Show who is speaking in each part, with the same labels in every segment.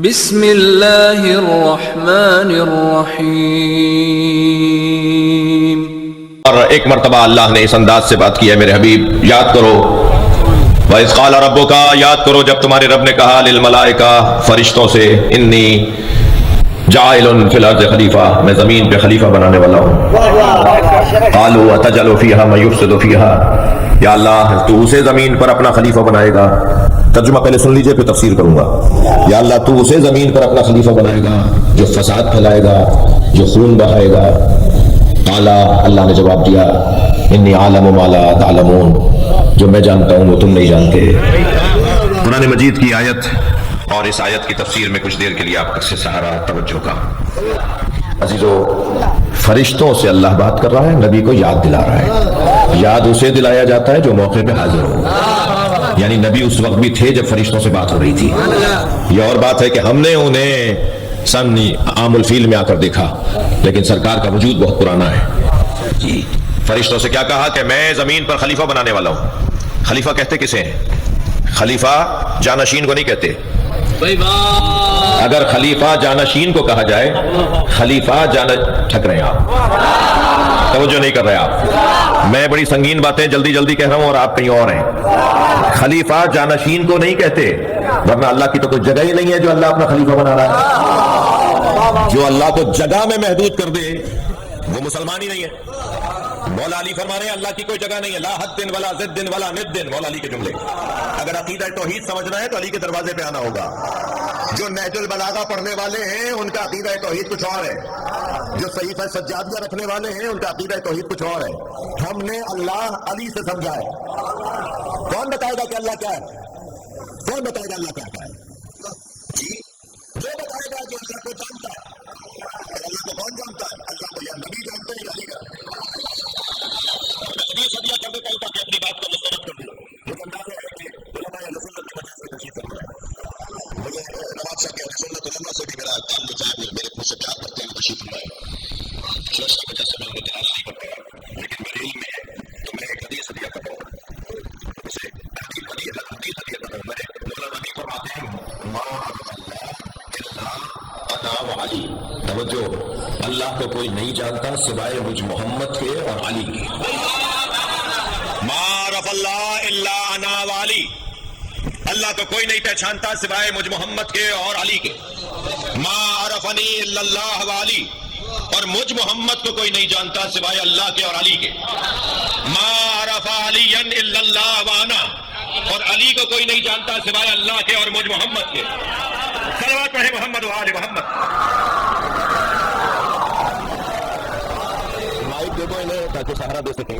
Speaker 1: بسم اللہ الرحمن الرحیم۔
Speaker 2: اور ایک مرتبہ اللہ نے اس انداز سے بات کی ہے میرے حبیب، یاد کرو وَإِذْ قَالَ رَبُّكَ، یاد کرو جب تمہارے رب نے کہا للملائکہ، فرشتوں سے، انی جاعل فی الارض خلیفہ، میں زمین پہ خلیفہ بنانے والا ہوں۔ قالوا أَتَجْعَلُ فِيهَا مَن يُفْسِدُ فِيهَا، یا اللہ تو اسے زمین پر اپنا خلیفہ بنائے گا۔ ترجمہ پہلے سن لیجئے پھر تفسیر کروں گا۔ یا اللہ تو اسے زمین پر اپنا خلیفہ بنائے گا جو فساد پھیلائے گا، جو خون بہائے گا۔ قال، اللہ نے جواب دیا، انی عالم ما لا تعلمون، جو میں جانتا ہوں وہ تم نہیں جانتے۔ قرآن مجید کی آیت اور اس آیت کی تفسیر میں کچھ دیر کے لیے آپ سے سہارا توجہ کا۔ عزیزو، فرشتوں سے اللہ بات کر رہا ہے، نبی کو یاد دلا رہا ہے۔ یاد اسے دلایا جاتا ہے جو موقع پہ حاضر ہو، یعنی نبی اس وقت بھی تھے جب فرشتوں سے بات ہو رہی تھی۔ یہ اور بات ہے کہ ہم نے انہیں سامنے عام الفیل میں آ کر دیکھا، لیکن سرکار کا وجود بہت پرانا ہے۔ جی، فرشتوں سے کیا کہا کہ میں زمین پر خلیفہ بنانے والا ہوں۔ خلیفہ کہتے کسے ہیں؟ خلیفہ جانشین کو نہیں کہتے۔ اگر خلیفہ جانشین کو کہا جائے، خلیفہ ٹھک رہے ہیں آپ، توجہ نہیں کر رہے آپ، میں بڑی سنگین باتیں جلدی جلدی کہہ رہا ہوں اور آپ کہیں اور ہیں۔ خلیفہ جانشین کو نہیں کہتے، ورنہ اللہ کی تو کوئی جگہ ہی نہیں ہے جو اللہ اپنا خلیفہ بنا رہا ہے۔ جو اللہ کو جگہ میں محدود کر دے وہ مسلمان ہی نہیں ہے۔ مولا علی فرما رہے ہیں اللہ کی کوئی جگہ نہیں ہے، لا حد ولا ضد ولا ند، مولا علی کے جملے۔ اگر عقیدہ توحید سمجھنا ہے تو علی کے دروازے پہ آنا ہوگا۔ جو نہج البلاغہ پڑھنے والے ہیں ان کا عقیدہ توحید کچھ اور ہے، جو صحیفہ سجادیہ رکھنے والے ہیں ان کا عقیدہ توحید کچھ اور ہے۔ ہم نے اللہ علی سے سمجھا ہے۔ کون بتائے گا کہ اللہ کیا ہے؟ کون بتائے گا اللہ کیا ہے؟ جی، جو بتائے گا جو اللہ کو جانتا ہے۔ اللہ کو کون جانتا ہے؟ اللہ کو یا نبی جانتے ہیں یا علی کا؟ صدیہ کر دیتا ہوں تاکہ اپنی بات کو مسترد کر دوں۔ مجھے اندازہ ہے کہ علماء اہل سنت کی وجہ سے تشریف فرما ہے۔ مجھے نواز صاحب کے اہل سنت علماء سے بھی میرا تعلق ہے، میرے مجھ سے پیار کرتے ہیں، تشریف فرما ہے۔ شوش کی وجہ سے میں انہیں تعالیٰ نہیں کرتا، لیکن میرے علم میں ہے تو میں ایک حدیث ہدیہ کرتا ہوں۔ اسے حدیث ہدیہ کرتا ہوں۔ میرے مولانا نبی فرماتے ہیں، ما عرف اللہ الا انا وعلی، توجہ، اللہ کو کوئی نہیں جانتا سوائے مجھ محمد کے اور علی کے۔ ما عرف اللہ الا انا وعلی، اللہ کو کوئی نہیں پہچانتا سوائے مجھ محمد کے اور علی کے۔ ما عرفنی الا اللہ وعلی، اور مجھ محمد کو کوئی نہیں جانتا سوائے اللہ کے اور علی کے۔ ما عرف علی الا اللہ وانا، اور علی کو کوئی نہیں جانتا سوائے اللہ کے اور مجھ محمد کے۔ صلوات پڑھے محمد و آل محمد۔ مائک دے دو انہیں تاکہ سہارا دے سکیں۔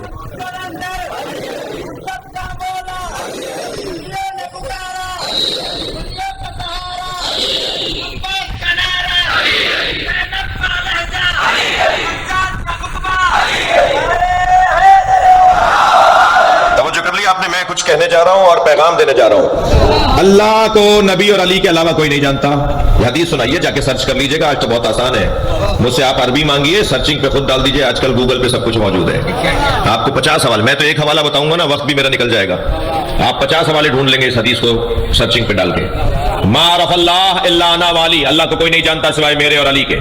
Speaker 2: توجہ کر لی آپ نے، میں کچھ کہنے جا رہا ہوں اور پیغام دینے جا رہا ہوں۔ اللہ کو نبی اور علی کے علاوہ کوئی نہیں جانتا۔ یہ حدیث سنائیے، جا کے سرچ کر لیجئے گا، آج تو بہت آسان ہے۔ مجھ سے آپ عربی مانگیے، سرچنگ پہ خود ڈال دیجئے، آج کل گوگل پہ سب کچھ موجود ہے۔ آپ کو 50 حوالے، میں تو ایک حوالہ بتاؤں گا نا، وقت بھی میرا نکل جائے گا۔ آپ 50 حوالے ڈھونڈ لیں گے اس حدیث کو سرچنگ پہ ڈال کے۔ ما عرف اللہ الا انا وعلی، اللہ کو کوئی نہیں جانتا سوائے میرے اور علی کے۔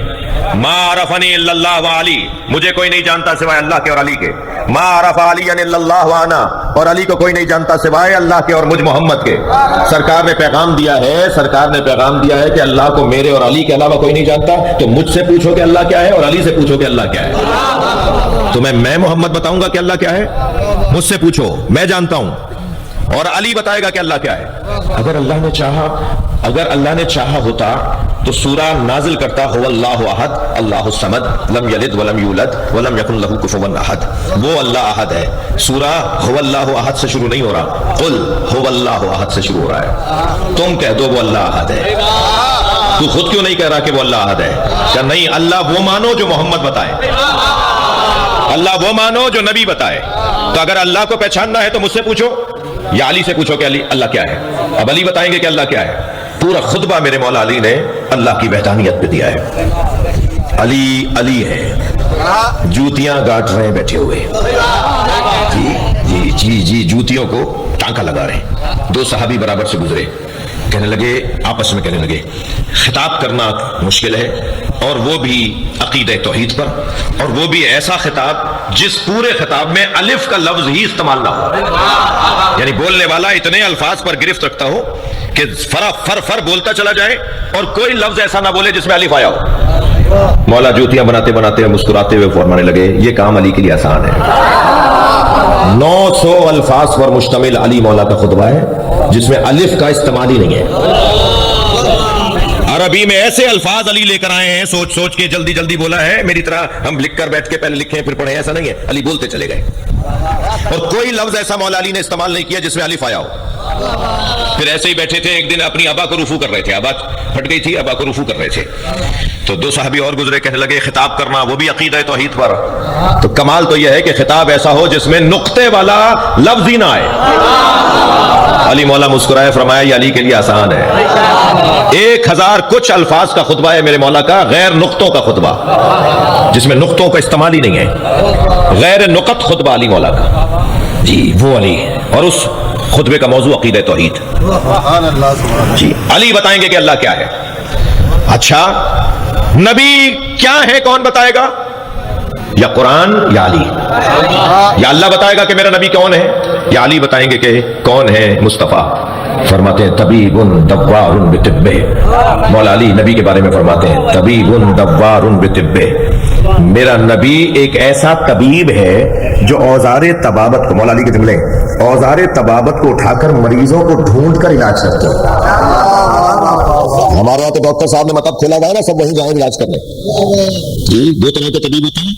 Speaker 2: ما عرفنی الا اللہ وعلی، مجھے کوئی نہیں جانتا سوائے اللہ کے اور علی کے۔ ما عرف علی الا اللہ وانا، اور علی کو کوئی نہیں جانتا سوائے اللہ کے اور مجھ محمد کے۔ سرکار نے پیغام دیا ہے، سرکار نے پیغام دیا ہے کہ اللہ کو میرے اور علی کے علاوہ کوئی نہیں جانتا، تو مجھ سے پوچھو کہ اللہ کیا ہے اور علی سے پوچھو کہ اللہ کیا ہے۔ تو میں محمد بتاؤں گا کہ اللہ کیا ہے، مجھ سے پوچھو، میں جانتا ہوں، اور علی بتائے گا کہ اللہ کیا ہے۔ اگر اللہ نے چاہا ہوتا تو سورہ نازل کرتا، هو اللہ احد اللہ الصمد لم یلد ولم یولد ولم یکن لہ کفوا احد۔ وہ اللہ احد ہے، سورہ هو اللہ احد سے شروع نہیں ہو رہا، قل هو اللہ احد سے شروع ہو رہا ہے۔ تم کہہ دو وہ اللہ احد ہے، تو خود کیوں نہیں کہہ رہا کہ وہ اللہ احد ہے؟ کہ نہیں، اللہ وہ مانو جو محمد بتائے، اللہ وہ مانو جو نبی بتائے۔ تو اگر اللہ کو پہچاننا ہے تو مجھ سے پوچھو یا علی سے پوچھو کہ علی اللہ کیا ہے۔ اب علی بتائیں گے کہ اللہ کیا ہے۔ پورا خطبہ میرے مولا علی نے اللہ کی وحدانیت پہ دیا ہے۔ علی علی ہے، جوتیاں گاٹ رہے ہیں بیٹھے ہوئے، جی جی جی جی، جوتیوں کو ٹانکا لگا رہے ہیں۔ 2 صحابی برابر سے گزرے، کہنے لگے، آپس میں کہنے لگے خطاب کرنا مشکل ہے، اور وہ بھی عقیدہ توحید پر، اور وہ بھی ایسا خطاب جس پورے خطاب میں الف کا لفظ ہی استعمال نہ ہو، یعنی بولنے والا اتنے الفاظ پر گرفت رکھتا ہو کہ فر بولتا چلا جائے اور کوئی لفظ ایسا نہ بولے جس میں الف آیا ہو۔ مولا جوتیاں بناتے بناتے مسکراتے ہوئے فرمانے لگے یہ کام علی کے لیے آسان ہے۔ 900 الفاظ پر مشتمل علی مولا کا خطبہ ہے جس میں الف کا استعمال ہی نہیں ہے۔ عربی میں ایسے الفاظ علی لے کر آئے ہیں، سوچ سوچ کے جلدی جلدی بولا ہے، میری طرح ہم لکھ کر بیٹھ کے پہلے لکھیں پھر پڑھیں، ایسا نہیں ہے، علی بولتے چلے گئے، اور کوئی لفظ ایسا مولا علی نے استعمال نہیں کیا جس میں الف آیا ہو۔ پھر ایسے ہی بیٹھے تھے، ایک دن اپنی ابا کو رفو کر رہے تھے، ابا پھٹ گئی تھی، ابا کو رفو کر رہے تھے، تو دو صحابی اور گزرے، کہنے لگے خطاب کرنا وہ بھی عقیدہ توحید پر، تو کمال تو یہ ہے کہ خطاب ایسا ہو جس میں نقطے والا لفظ ہی نہ آئے۔ علی مولا مسکرائے، فرمایا یہ علی کے لیے آسان ہے۔ 1000 کچھ الفاظ کا خطبہ ہے میرے مولا کا، غیر نقطوں کا خطبہ جس میں نقطوں کا استعمال ہی نہیں ہے، غیر نقط خطبہ علی مولا کا، جی وہ علی، اور اس خطبے کا موضوع عقیدہ توحید۔ جی علی بتائیں گے کہ اللہ کیا ہے۔ اچھا نبی کیا ہے کون بتائے گا؟ یا قرآن یا علی؟ یا اللہ بتائے گا کہ میرا نبی کون ہے، یا علی بتائیں گے کہ کون ہے مصطفیٰ؟ فرماتے ہیں طبیب دوار بطبہ، مولا علی نبی کے بارے میں فرماتے ہیں طبیب دوار بطبہ، میرا نبی ایک ایسا طبیب ہے جو اوزار طبابت کو، مولا علی کے جملے، اوزار طبابت کو اٹھا کر مریضوں کو ڈھونڈ کر علاج کرتے ہیں۔ ہمارے یہاں تو ڈاکٹر صاحب نے مطلب کھولا ہوا ہے نا، سب وہیں جائیں علاج کرنے، جی 2 طرح کے طبیب ہوتے ہیں۔